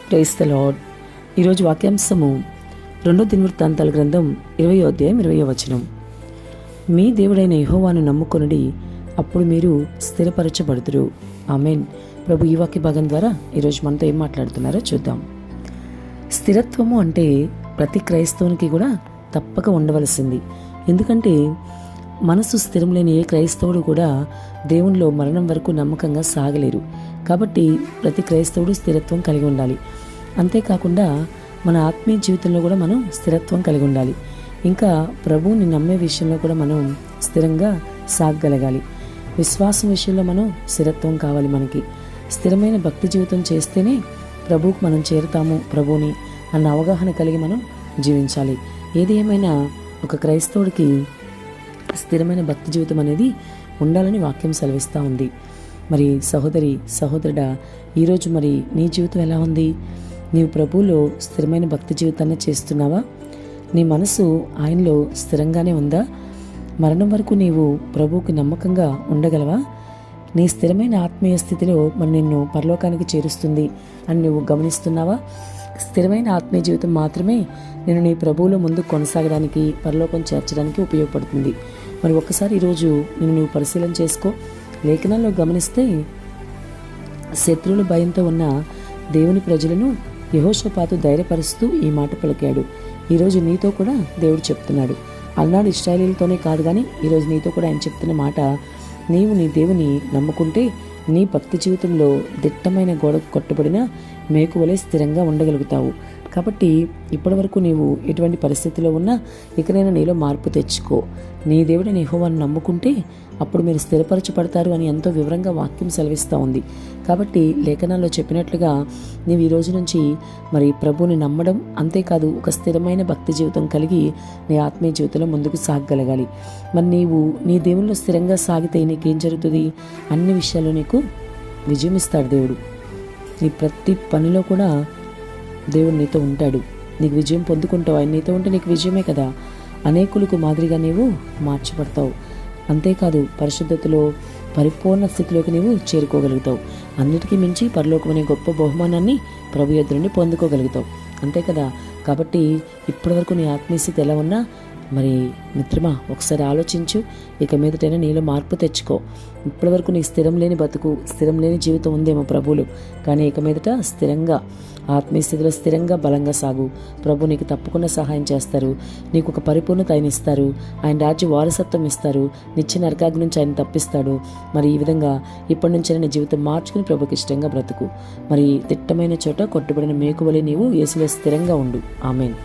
Praise the lord. ఈరోజు వాక్యాంశము 2 దినవృత్తాంతాల గ్రంథం 20వ అధ్యాయం 20వ వచనం. మీ దేవుడైన యెహోవాను నమ్ముకొనుడి, అప్పుడు మీరు స్థిరపరచబడుదురు. ఆమేన్. ప్రభు ఈ వాక్య భాగం ద్వారా ఈరోజు మనతో ఏం మాట్లాడుతున్నారో చూద్దాం. స్థిరత్వము అంటే ప్రతి క్రైస్తవునికి కూడా తప్పక ఉండవలసింది. ఎందుకంటే మనసు స్థిరం లేని ఏ క్రైస్తవుడు కూడా దేవునిలో మరణం వరకు నమ్మకంగా సాగలేరు. కాబట్టి ప్రతి క్రైస్తవుడు స్థిరత్వం కలిగి ఉండాలి. అంతేకాకుండా మన ఆత్మీయ జీవితంలో కూడా మనం స్థిరత్వం కలిగి ఉండాలి. ఇంకా ప్రభువుని నమ్మే విషయంలో కూడా మనం స్థిరంగా సాగగలగాలి. విశ్వాసం విషయంలో మనం స్థిరత్వం కావాలి. మనకి స్థిరమైన భక్తి జీవితం చేస్తేనే ప్రభువుకు మనం చేరుతాము ప్రభువుని అన్న అవగాహన కలిగి మనం జీవించాలి. ఏది ఏమైనా ఒక క్రైస్తవుడికి స్థిరమైన భక్తి జీవితం అనేది ఉండాలని వాక్యం సెలవిస్తూ ఉంది. మరి సహోదరుడా, ఈరోజు మరి నీ జీవితం ఎలా ఉంది? నీవు ప్రభువులో స్థిరమైన భక్తి జీవితాన్ని చేస్తున్నావా? నీ మనసు ఆయనలో స్థిరంగానే ఉందా? మరణం వరకు నీవు ప్రభువుకి నమ్మకంగా ఉండగలవా? నీ స్థిరమైన ఆత్మీయ స్థితిలో మరి నిన్ను పరలోకానికి చేరుస్తుంది అని నువ్వు గమనిస్తున్నావా? స్థిరమైన ఆత్మీయ జీవితం మాత్రమే నేను నీ ప్రభువులో ముందు కొనసాగడానికి, పరలోకం చేర్చడానికి ఉపయోగపడుతుంది. మరి ఒక్కసారి ఈరోజు నువ్వు పరిశీలన చేసుకో. లేఖనాల్లో గమనిస్తే శత్రువుల భయంతో ఉన్న దేవుని ప్రజలను యెహోషాపాతు ధైర్యపరుస్తూ ఈ మాట పలికాడు. ఈరోజు నీతో కూడా దేవుడు చెప్తున్నాడు. అలనాడు ఇశ్రాయేలీలతోనే కాదు కానీ ఈరోజు నీతో కూడా ఆయన చెప్తున్న మాట, నీవు నీ దేవుని నమ్ముకుంటే నీ భక్తి జీవితంలో దిట్టమైన గోడకు కట్టుబడిన మేకువలే స్థిరంగా ఉండగలుగుతావు. కాబట్టి ఇప్పటివరకు నీవు ఎటువంటి పరిస్థితిలో ఉన్నా ఇకనైనా నీలో మార్పు తెచ్చుకో. నీ దేవుడిని యెహోవాను నమ్ముకుంటే అప్పుడు మీరు స్థిరపరచబడతారు అని ఎంతో వివరంగా వాక్యం సెలవిస్తూ ఉంది. కాబట్టి లేఖనాల్లో చెప్పినట్లుగా నీవు ఈ రోజు నుంచి మరి ప్రభువుని నమ్మడం, అంతేకాదు ఒక స్థిరమైన భక్తి జీవితం కలిగి నీ ఆత్మీయ జీవితంలో ముందుకు సాగగలగాలి. మరి నీవు నీ దేవునిలో స్థిరంగా సాగితే నీకేం జరుగుతుంది? అన్ని విషయాల్లో నీకు విజయం ఇస్తాడు దేవుడు. నీ ప్రతి పనిలో కూడా దేవుడు నీతో ఉంటాడు. నీకు విజయం పొందుకుంటావు. ఆయన నీతో ఉంటే నీకు విజయమే కదా. అనేకులకు మాదిరిగా నీవు మార్చబడతావు. అంతేకాదు పరిశుద్ధతలో పరిపూర్ణ స్థితిలోకి నీవు చేరుకోగలుగుతావు. అన్నిటికీ మించి పరలోకం అనే గొప్ప బహుమానాన్ని ప్రభు ఎదురు నుండి పొందుకోగలుగుతావు. అంతే కదా. కాబట్టి ఇప్పటివరకు నీ ఆత్మీయ స్థితి ఎలా ఉన్నా మరి మిత్రమా ఒకసారి ఆలోచించు. ఇక మీదటైనా నీలో మార్పు తెచ్చుకో. ఇప్పటివరకు నీ స్థిరం లేని బతుకు, స్థిరం లేని జీవితం ఉందేమో ప్రభువులు, కానీ ఇక మీదట స్థిరంగా ఆత్మీయ స్థితిలో స్థిరంగా బలంగా సాగు. ప్రభు నీకు తప్పకుండా సహాయం చేస్తారు. నీకు ఒక పరిపూర్ణత ఆయన ఇస్తారు. ఆయన రాజ్య వారసత్వం ఇస్తారు. నిత్య నరకాగ్ని నుంచి ఆయన తప్పిస్తాడు. మరి ఈ విధంగా ఇప్పటి నుంచి నీ జీవితం మార్చుకుని ప్రభుకి ఇష్టంగా బ్రతుకు. మరి దిట్టమైన చోట కొట్టుబడిన మేకువలే నీవు యేసులో స్థిరంగా ఉండు. ఆమేన్.